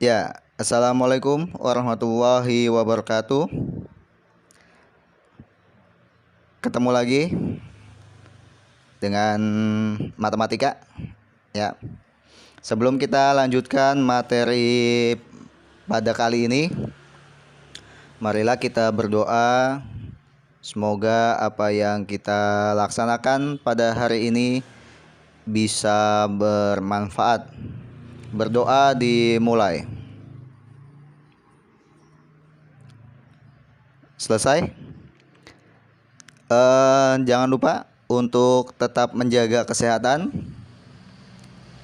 Ya, Assalamualaikum warahmatullahi wabarakatuh. Ketemu lagi dengan matematika. Ya, sebelum kita lanjutkan materi pada kali ini, marilah kita berdoa. Semoga apa yang kita laksanakan pada hari ini bisa bermanfaat. Berdoa dimulai. Selesai? Jangan lupa untuk tetap menjaga kesehatan,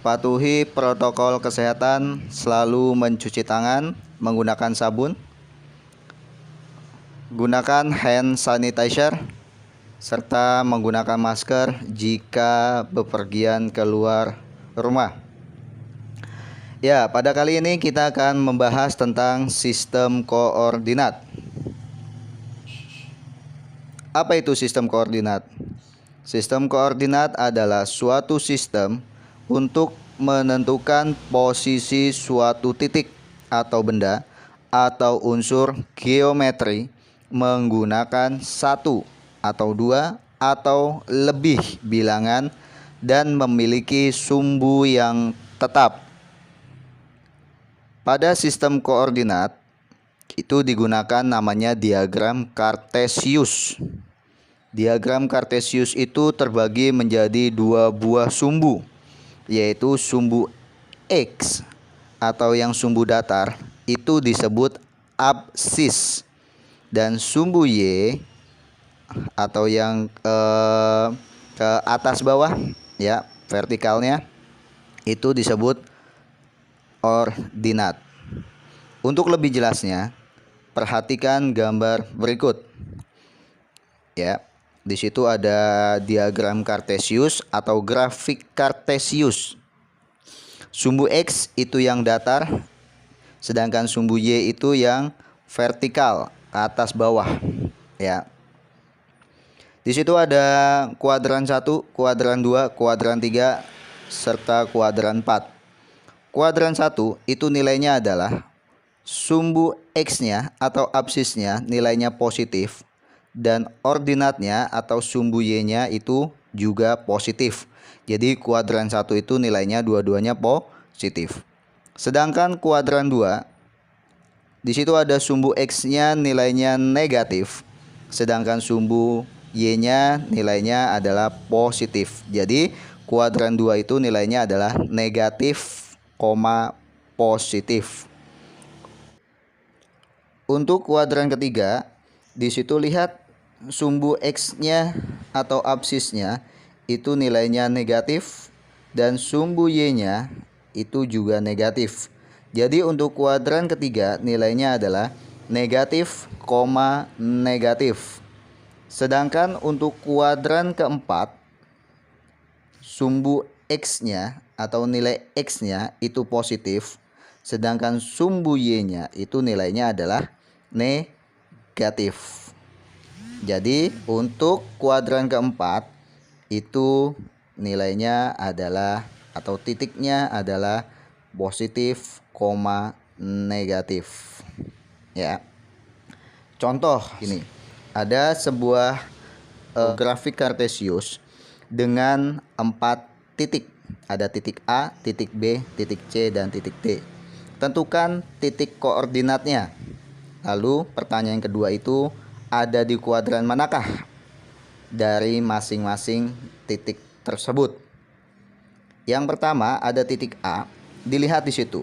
patuhi protokol kesehatan, selalu mencuci tangan menggunakan sabun, gunakan hand sanitizer, serta menggunakan masker jika bepergian keluar rumah. Ya, pada kali ini kita akan membahas tentang sistem koordinat. Apa itu sistem koordinat? Sistem koordinat adalah suatu sistem untuk menentukan posisi suatu titik atau benda atau unsur geometri menggunakan satu atau dua atau lebih bilangan dan memiliki sumbu yang tetap. Pada sistem koordinat itu digunakan namanya diagram Cartesius. Diagram Cartesius itu terbagi menjadi dua buah sumbu, yaitu sumbu X atau yang sumbu datar itu disebut absis, dan sumbu Y atau yang ke atas bawah ya, vertikalnya itu disebut ordinat. Untuk lebih jelasnya, perhatikan gambar berikut. Ya. Di situ ada diagram Cartesius atau grafik Cartesius. Sumbu X itu yang datar, sedangkan sumbu Y itu yang vertikal, atas bawah, ya. Di situ ada kuadran 1, kuadran 2, kuadran 3 serta kuadran 4. Kuadran 1 itu nilainya adalah sumbu X-nya atau absisnya nilainya positif, dan ordinatnya atau sumbu Y-nya itu juga positif. Jadi kuadran 1 itu nilainya dua-duanya positif. Sedangkan kuadran 2 di situ ada sumbu X-nya nilainya negatif, sedangkan sumbu Y-nya nilainya adalah positif. Jadi kuadran 2 itu nilainya adalah negatif, positif. Untuk kuadran ketiga, di situ lihat sumbu X-nya atau absisnya itu nilainya negatif dan sumbu Y-nya itu juga negatif. Jadi untuk kuadran ketiga nilainya adalah negatif, negatif. Sedangkan untuk kuadran keempat, sumbu X-nya atau nilai X-nya itu positif, sedangkan sumbu Y-nya itu nilainya adalah negatif. Jadi untuk kuadran keempat itu nilainya adalah atau titiknya adalah positif, negatif. Ya. Contoh ini, ada sebuah grafik Cartesius dengan 4 titik. Ada titik A, titik B, titik C, dan titik D. Tentukan titik koordinatnya. Lalu pertanyaan kedua itu, ada di kuadran manakah dari masing-masing titik tersebut? Yang pertama ada titik A, dilihat di situ.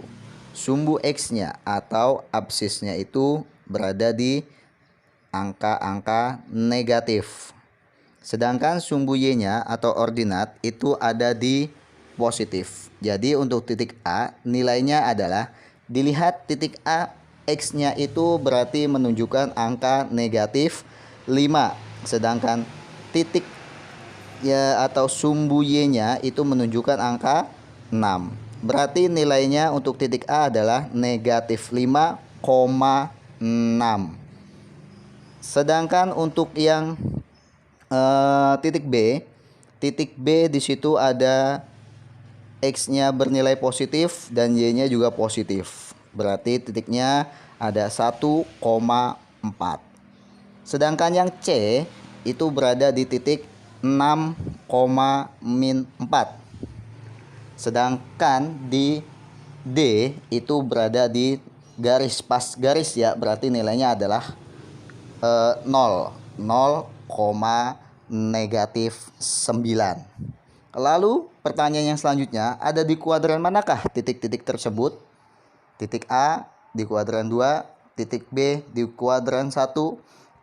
Sumbu X-nya atau absisnya itu berada di angka-angka negatif. Sedangkan sumbu Y-nya atau ordinat itu ada di positif. Jadi untuk titik A nilainya adalah, dilihat titik A, X-nya itu berarti menunjukkan angka negatif 5. Sedangkan titik ya atau sumbu Y-nya itu menunjukkan angka 6. Berarti nilainya untuk titik A adalah negatif 5,6. Sedangkan untuk yang titik B di situ ada X-nya bernilai positif dan Y-nya juga positif. Berarti titiknya ada 1,4. Sedangkan yang C itu berada di titik 6,-4. Sedangkan di D itu berada di garis, pas garis ya, berarti nilainya adalah 0, -9. Lalu pertanyaan yang selanjutnya, ada di kuadran manakah titik-titik tersebut? Titik A di kuadran 2, titik B di kuadran 1,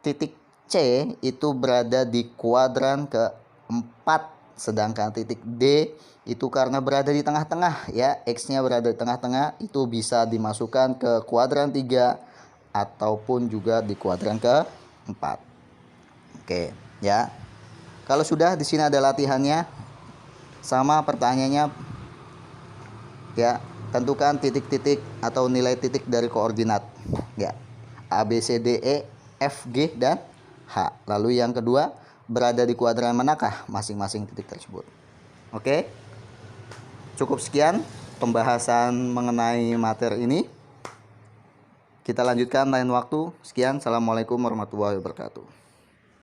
titik C itu berada di kuadran keempat, sedangkan titik D itu karena berada di tengah-tengah ya, X-nya berada di tengah-tengah, itu bisa dimasukkan ke kuadran 3 ataupun juga di kuadran keempat. Oke, ya. Kalau sudah, di sini ada latihannya. Sama pertanyaannya ya, tentukan titik-titik atau nilai titik dari koordinat ya. A, B, C, D, E, F, G, dan H. Lalu yang kedua, berada di kuadran manakah masing-masing titik tersebut. Oke. Cukup sekian pembahasan mengenai materi ini. Kita lanjutkan lain waktu. Sekian. Assalamualaikum warahmatullahi wabarakatuh.